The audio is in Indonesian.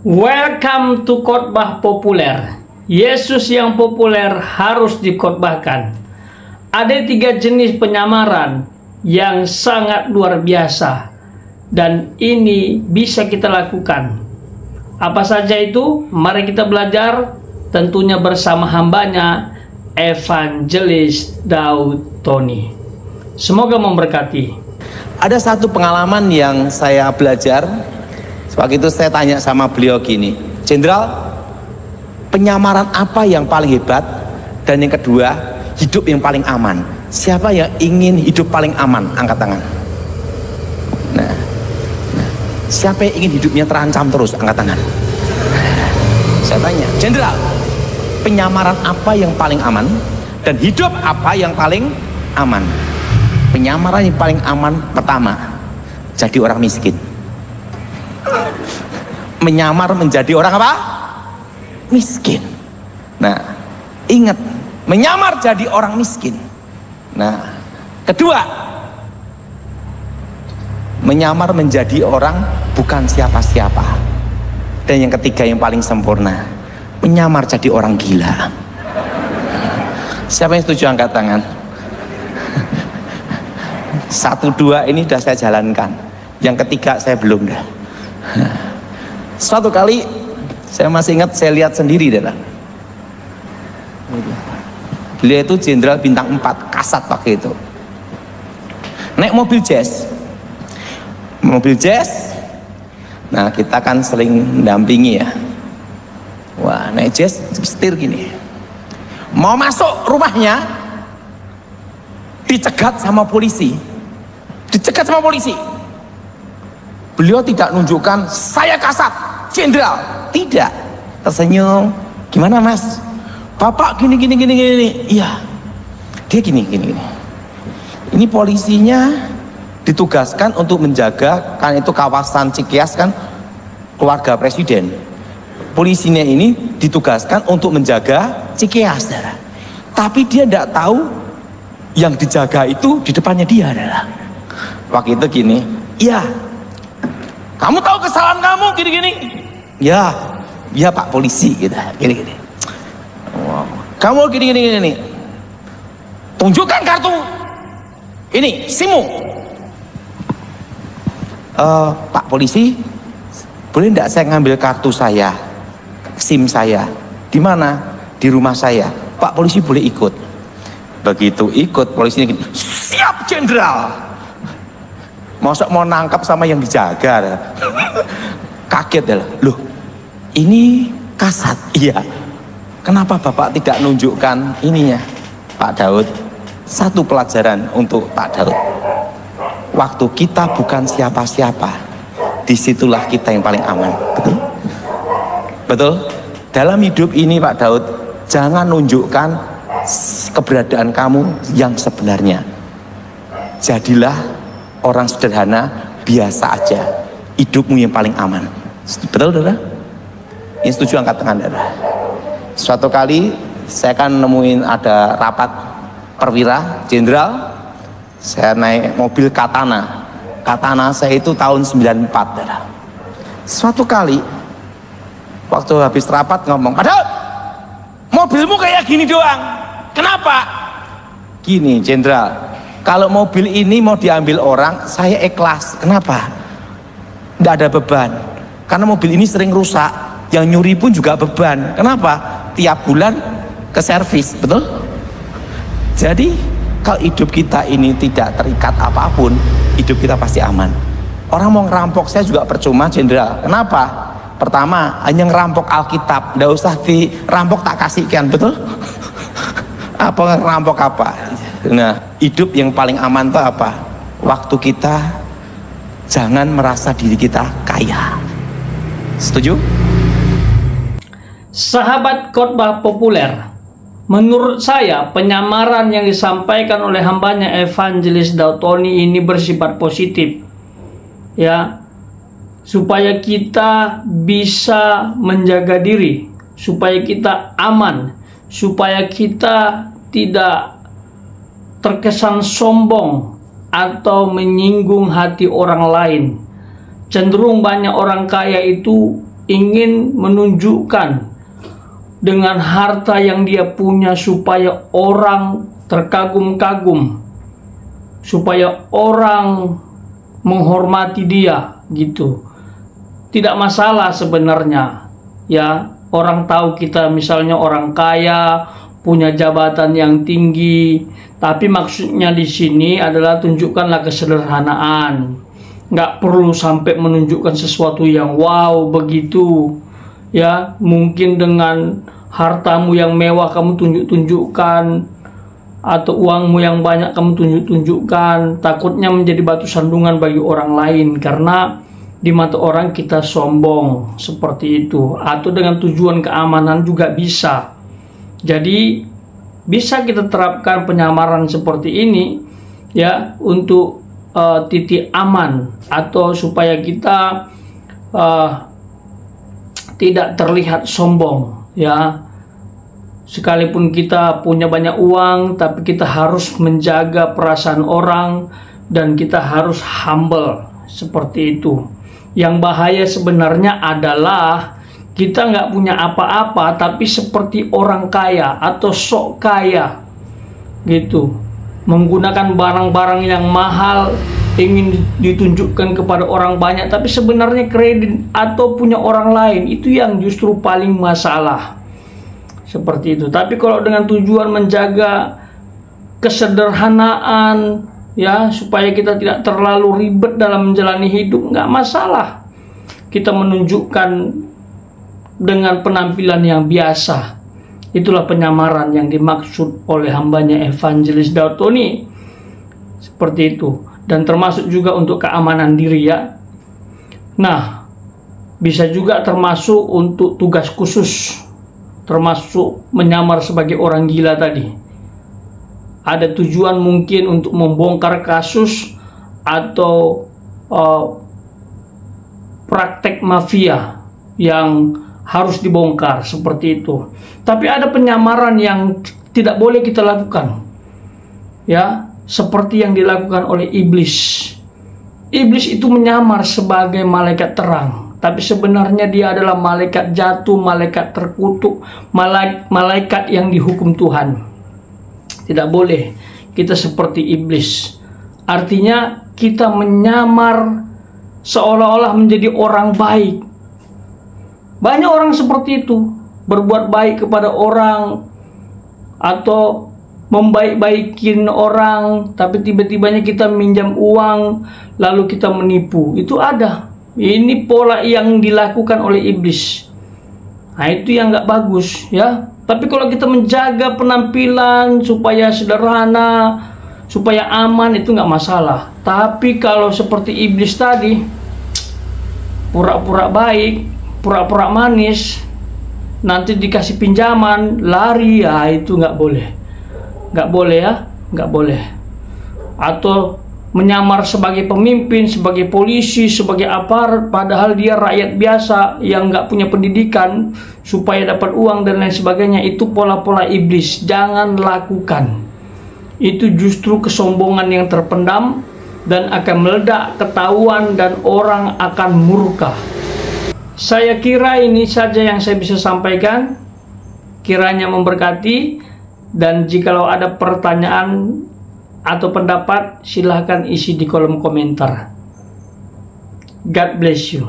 Welcome to khotbah populer. Yesus yang populer harus dikhotbahkan. Ada 3 jenis penyamaran yang sangat luar biasa, dan ini bisa kita lakukan. Apa saja itu? Mari kita belajar, tentunya bersama hambanya Evangelis Daud Tony. Semoga memberkati. Ada satu pengalaman yang saya belajar. Waktu itu saya tanya sama beliau gini, Jenderal, penyamaran apa yang paling hebat? Dan yang kedua, hidup yang paling aman. Siapa yang ingin hidup paling aman? Angkat tangan. Nah, siapa yang ingin hidupnya terancam terus? Angkat tangan. Saya tanya, Jenderal, penyamaran apa yang paling aman? Dan hidup apa yang paling aman? Penyamaran yang paling aman pertama, jadi orang miskin. Menyamar menjadi orang apa? Miskin. Nah, ingat, menyamar jadi orang miskin. Nah, kedua, menyamar menjadi orang bukan siapa-siapa. Dan yang ketiga yang paling sempurna, menyamar jadi orang gila. Siapa yang setuju angkat tangan? 1, 2 ini sudah saya jalankan. Yang ketiga saya belum dah. Suatu kali saya masih ingat, saya lihat sendiri dah. Beliau itu jenderal bintang 4 Kasat waktu itu. Naik mobil jazz. Mobil jazz. Nah, kita kan sering mendampingi ya. Wah, naik jazz setir gini. Mau masuk rumahnya, dicegat sama polisi. Dicegat sama polisi. Beliau tidak nunjukkan saya Kasat, jenderal, tidak. Tersenyum, gimana Mas? Bapak gini. Iya. Dia gini. Ini polisinya ditugaskan untuk menjaga, kan itu kawasan Cikeas kan keluarga presiden. Polisinya ini ditugaskan untuk menjaga Cikeas, saudara. Tapi dia tidak tahu yang dijaga itu di depannya dia, saudara. Waktu itu gini, iya. Kamu tahu kesalahan kamu gini. Ya Pak polisi gitu. Gini. Wow. Kamu gini. Tunjukkan kartu ini SIM-mu. Pak polisi, boleh enggak saya ngambil kartu saya, SIM saya? Di mana? Di rumah saya. Pak polisi boleh ikut. Begitu ikut, polisinya gini, siap jenderal. Masa mau nangkap sama yang dijaga? Kaget dah. Loh, ini Kasat. Iya. Kenapa Bapak tidak nunjukkan ininya, Pak Daud? Satu pelajaran untuk Pak Daud. Waktu kita bukan siapa-siapa, disitulah kita yang paling aman. Betul? Betul? Dalam hidup ini Pak Daud, jangan nunjukkan keberadaan kamu yang sebenarnya. Jadilah orang sederhana, biasa aja. Hidupmu yang paling aman. Betul, saudara? Yang setuju angkat tangan, saudara. Suatu kali saya kan nemuin ada rapat perwira jenderal. Saya naik mobil Katana. Katana saya itu tahun 94, saudara. Suatu kali waktu habis rapat ngomong, "Padahal mobilmu kayak gini doang. Kenapa?" Gini, jenderal, kalau mobil ini mau diambil orang, saya ikhlas. Kenapa? Tidak ada beban. Karena mobil ini sering rusak. Yang nyuri pun juga beban. Kenapa? Tiap bulan ke servis, betul? Jadi, kalau hidup kita ini tidak terikat apapun, hidup kita pasti aman. Orang mau ngerampok saya juga percuma, jenderal. Kenapa? Pertama, hanya ngerampok Alkitab. Tidak usah dirampok tak kasihkan, betul? Apa ngerampok apa? Nah, hidup yang paling aman itu apa? Waktu kita jangan merasa diri kita kaya. Setuju? Sahabat khotbah populer, menurut saya penyamaran yang disampaikan oleh hambanya Evangelis Daud Tony ini bersifat positif, ya, supaya kita bisa menjaga diri, supaya kita aman, supaya kita tidak terkesan sombong atau menyinggung hati orang lain. Cenderung banyak orang kaya itu ingin menunjukkan dengan harta yang dia punya supaya orang terkagum-kagum, supaya orang menghormati dia gitu. Tidak masalah sebenarnya, ya. Orang tahu kita misalnya orang kaya, punya jabatan yang tinggi, tapi maksudnya di sini adalah tunjukkanlah kesederhanaan. Nggak perlu sampai menunjukkan sesuatu yang wow begitu, ya. Mungkin dengan hartamu yang mewah kamu tunjuk-tunjukkan, atau uangmu yang banyak kamu tunjuk-tunjukkan, takutnya menjadi batu sandungan bagi orang lain, karena di mata orang kita sombong seperti itu. Atau dengan tujuan keamanan juga bisa. Jadi bisa kita terapkan penyamaran seperti ini, ya, untuk titik aman, atau supaya kita tidak terlihat sombong, ya. Sekalipun kita punya banyak uang, tapi kita harus menjaga perasaan orang dan kita harus humble seperti itu. Yang bahaya sebenarnya adalah kita nggak punya apa-apa tapi seperti orang kaya atau sok kaya gitu, menggunakan barang-barang yang mahal, ingin ditunjukkan kepada orang banyak, tapi sebenarnya kredit atau punya orang lain. Itu yang justru paling masalah seperti itu. Tapi kalau dengan tujuan menjaga kesederhanaan, ya, supaya kita tidak terlalu ribet dalam menjalani hidup, nggak masalah. Kita menunjukkan dengan penampilan yang biasa. Itulah penyamaran yang dimaksud oleh hambanya Evangelis Daud Tony. Seperti itu. Dan termasuk juga untuk keamanan diri, ya. Nah, bisa juga termasuk untuk tugas khusus, termasuk menyamar sebagai orang gila tadi. Ada tujuan mungkin untuk membongkar kasus atau praktek mafia yang harus dibongkar seperti itu. Tapi ada penyamaran yang tidak boleh kita lakukan, ya, seperti yang dilakukan oleh iblis. Iblis itu menyamar sebagai malaikat terang, tapi sebenarnya dia adalah malaikat jatuh, malaikat terkutuk, malaikat yang dihukum Tuhan. Tidak boleh kita seperti iblis. Artinya kita menyamar seolah-olah menjadi orang baik. Banyak orang seperti itu, berbuat baik kepada orang atau membaik-baikin orang, tapi tiba-tibanya kita minjam uang lalu kita menipu. Itu ada. Ini pola yang dilakukan oleh iblis. Nah, itu yang nggak bagus, ya. Tapi kalau kita menjaga penampilan supaya sederhana, supaya aman, itu nggak masalah. Tapi kalau seperti iblis tadi, pura-pura baik, pura-pura manis, nanti dikasih pinjaman, lari, ya itu nggak boleh. Nggak boleh, ya, nggak boleh. Atau menyamar sebagai pemimpin, sebagai polisi, sebagai aparat, padahal dia rakyat biasa yang nggak punya pendidikan supaya dapat uang dan lain sebagainya. Itu pola-pola iblis, jangan lakukan. Itu justru kesombongan yang terpendam dan akan meledak, ketahuan, dan orang akan murka. Saya kira ini saja yang saya bisa sampaikan. Kiranya memberkati. Dan jikalau ada pertanyaan atau pendapat, silahkan isi di kolom komentar. God bless you.